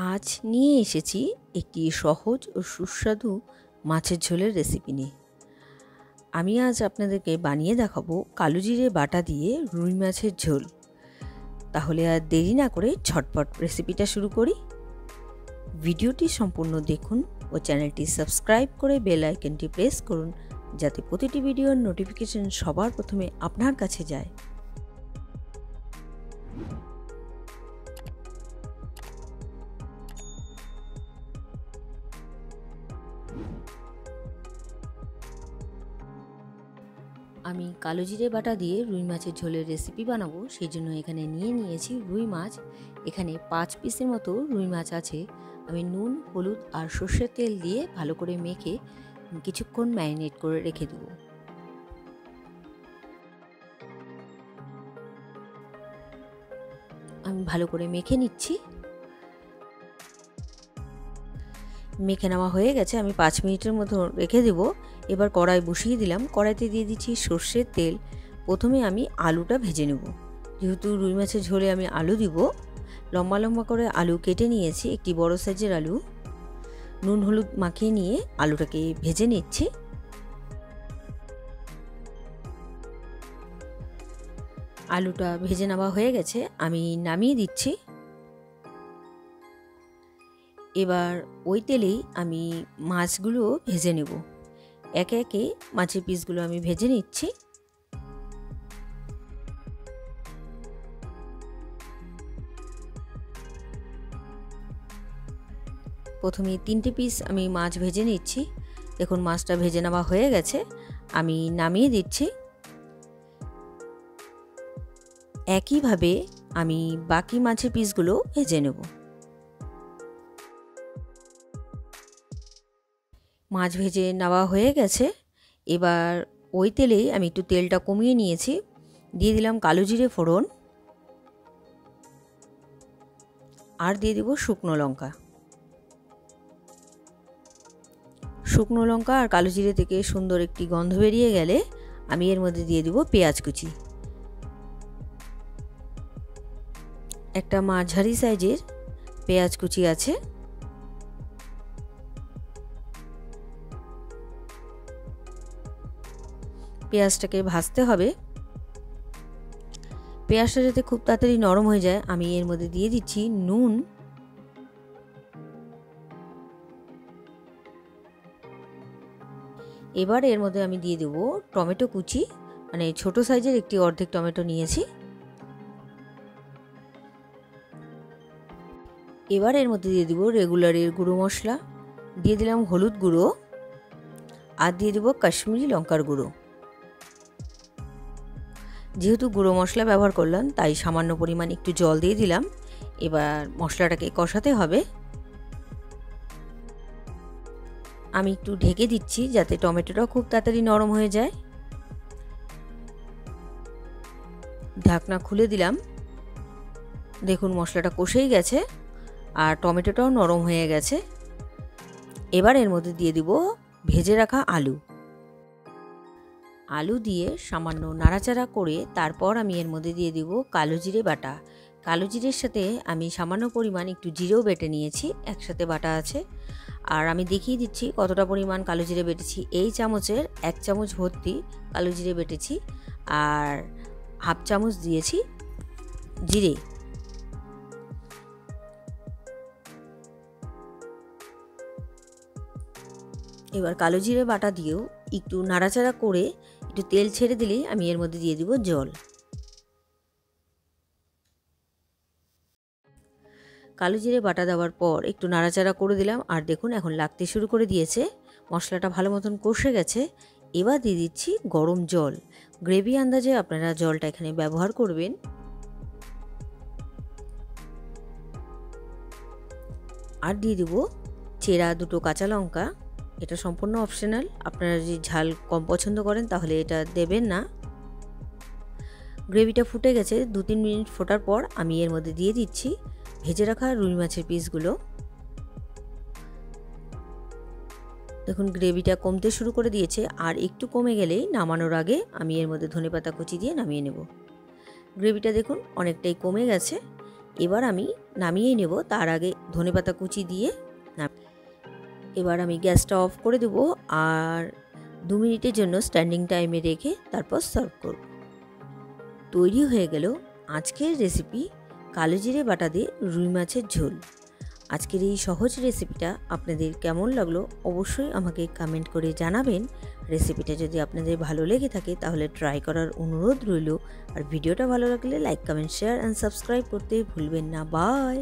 আজ নিয়ে এসেছি একটি সহজ ও সুস্বাদু মাছের ঝোলের রেসিপি নিয়ে। আমি আজ আপনাদেরকে বানিয়ে দেখাবো কালো জিরে বাটা দিয়ে রুই মাছের ঝোল। তাহলে আর দেরি না করে ঝটপট রেসিপিটা শুরু করি। ভিডিওটি সম্পূর্ণ দেখুন ও চ্যানেলটি সাবস্ক্রাইব করে বেল আইকনটি প্রেস করুন, যাতে প্রতিটি ভিডিওর নোটিফিকেশন সবার প্রথমে আপনার কাছে যায়। আমি কালো জিরে বাটা দিয়ে রুই মাছের ঝোলের রেসিপি বানাবো, সেই জন্য এখানে নিয়েছি রুই মাছ। এখানে 5 পিসের মতো রুই মাছ আছে। আমি নুন, হলুদ আর সর্ষের তেল দিয়ে ভালো করে মেখে কিছুক্ষণ ম্যারিনেট করে রেখে দেব। আমি ভালো করে মেখে নিচ্ছি। মেখে নেওয়া হয়ে গেছে, আমি 5 মিনিটের মতো রেখে দেব। এবার কড়াই বসিয়ে দিলাম। কড়াইতে দিয়ে দিচ্ছি সর্ষের তেল। প্রথমে আমি আলুটা ভেজে নেব। যেহেতু রুই মাছের ঝোলে আমি আলু দিব, লম্বা লম্বা করে আলু কেটে নিয়েছি, একটি বড় সাইজের আলু। নুন হলুদ মাখিয়ে নিয়ে আলুটাকে ভেজে নিচ্ছি। আলুটা ভেজে নেওয়া হয়ে গেছে, আমি নামিয়ে দিচ্ছি। এবার ওই তেলেই আমি মাছগুলো ভেজে নেব। একে একে মাছের পিসগুলো আমি ভেজে নিচ্ছি। প্রথমে 3টে পিস আমি মাছ ভেজে নিচ্ছি। দেখুন মাছটা ভেজে নেওয়া হয়ে গেছে, আমি নামিয়ে দিচ্ছি। একইভাবে আমি বাকি মাছের পিসগুলো ভেজে নেব। মাছ ভেজে নেওয়া হয়ে গেছে। এবার ওই তেলেই আমি একটু তেলটা কমিয়ে নিয়েছি, দিয়ে দিলাম কালো জিরে ফোড়ন আর দিয়ে দেব শুকনো লঙ্কা। শুকনো লঙ্কা আর কালো জিরে থেকে সুন্দর একটি গন্ধ বেরিয়ে গেলে আমি এর মধ্যে দিয়ে দেব পেঁয়াজ কুচি। একটা মাঝারি সাইজের পেঁয়াজ কুচি আছে। পেঁয়াজটাকে ভাজতে হবে। পেঁয়াজটা যাতে খুব তাড়াতাড়ি নরম হয়ে যায়, আমি এর মধ্যে দিয়ে দিচ্ছি নুন, এবার এর মধ্যে আমি দিয়ে দেব টমেটো কুচি, মানে ছোট সাইজের একটি অর্ধেক টমেটো নিয়েছি। এবার এর মধ্যে দিয়ে দেব রেগুলারের গুঁড়ো মশলা, দিয়ে দিলাম হলুদ গুঁড়ো আর দিয়ে দেব কাশ্মীরি লঙ্কার গুঁড়ো। যেহেতু গুঁড়ো মশলা ব্যবহার করলাম, তাই সামান্য পরিমাণ একটু জল দিয়ে দিলাম। এবার মশলাটাকে কষাতে হবে। আমি একটু ঢেকে দিচ্ছি যাতে টমেটোটা খুব তাড়াতাড়ি নরম হয়ে যায়। ঢাকনা খুলে দিলাম। দেখুন মশলাটা কষেই গেছে আর টমেটোটাও নরম হয়ে গেছে। এবার এর মধ্যে দিয়ে দিব ভেজে রাখা আলু। আলু দিয়ে সামান্য নাড়াচাড়া করে তারপর আমি এর মধ্যে দিয়ে দিব কালো জিরে বাটা। কালো জিরের সাথে আমি সামান্য পরিমাণ একটু জিরেও বেটে নিয়েছি, একসাথে বাটা আছে। আর আমি দেখিয়ে দিচ্ছি কতটা পরিমাণ কালো জিরে বেটেছি। এই চামচের 1 চামচ ভর্তি কালো জিরে বেটেছি আর হাফ চামচ দিয়েছি জিরে। এবার কালো জিরে বাটা দিয়েও একটু নাড়াচাড়া করে একটু তেল ছেড়ে দিলেই আমি এর মধ্যে দিয়ে দিব জল। কালো জিরে বাটা দেওয়ার পর একটু নাড়াচাড়া করে দিলাম আর দেখুন এখন লাগতে শুরু করে দিয়েছে। মশলাটা ভালো মতন কষে গেছে। এবার দিয়ে দিচ্ছি গরম জল। গ্রেভি আন্দাজে আপনারা জলটা এখানে ব্যবহার করবেন। আর দিয়ে দেব চেরা 2টো কাঁচা লঙ্কা। এটা সম্পূর্ণ অপশনাল, আপনারা যদি ঝাল কম পছন্দ করেন তাহলে এটা দেবেন না। গ্রেভিটা ফুটে গেছে। 2-3 মিনিট ফোটার পর আমি এর মধ্যে দিয়ে দিচ্ছি ভেজে রাখা রুই মাছের পিসগুলো। দেখুন গ্রেভিটা কমতে শুরু করে দিয়েছে, আর একটু কমে গেলেই নামানোর আগে আমি এর মধ্যে ধনেপাতা কুচি দিয়ে নামিয়ে নেব। গ্রেভিটা দেখুন অনেকটাই কমে গেছে। এবার আমি নামিয়ে নেব, তার আগে ধনেপাতা কুচি দিয়ে এবার আমি গ্যাসটা অফ করে দেবো আর 2 মিনিটের জন্য স্ট্যান্ডিং টাইমে রেখে তারপর সার্ভ করব। তৈরি হয়ে গেল আজকের রেসিপি কালো জিরে বাটা দিয়ে রুই মাছের ঝোল। আজকের এই সহজ রেসিপিটা আপনাদের কেমন লাগলো অবশ্যই আমাকে কমেন্ট করে জানাবেন। রেসিপিটা যদি আপনাদের ভালো লেগে থাকে তাহলে ট্রাই করার অনুরোধ রইল। আর ভিডিওটা ভালো লাগলে like, comment, share and subscribe করতে ভুলবেন না। বাই।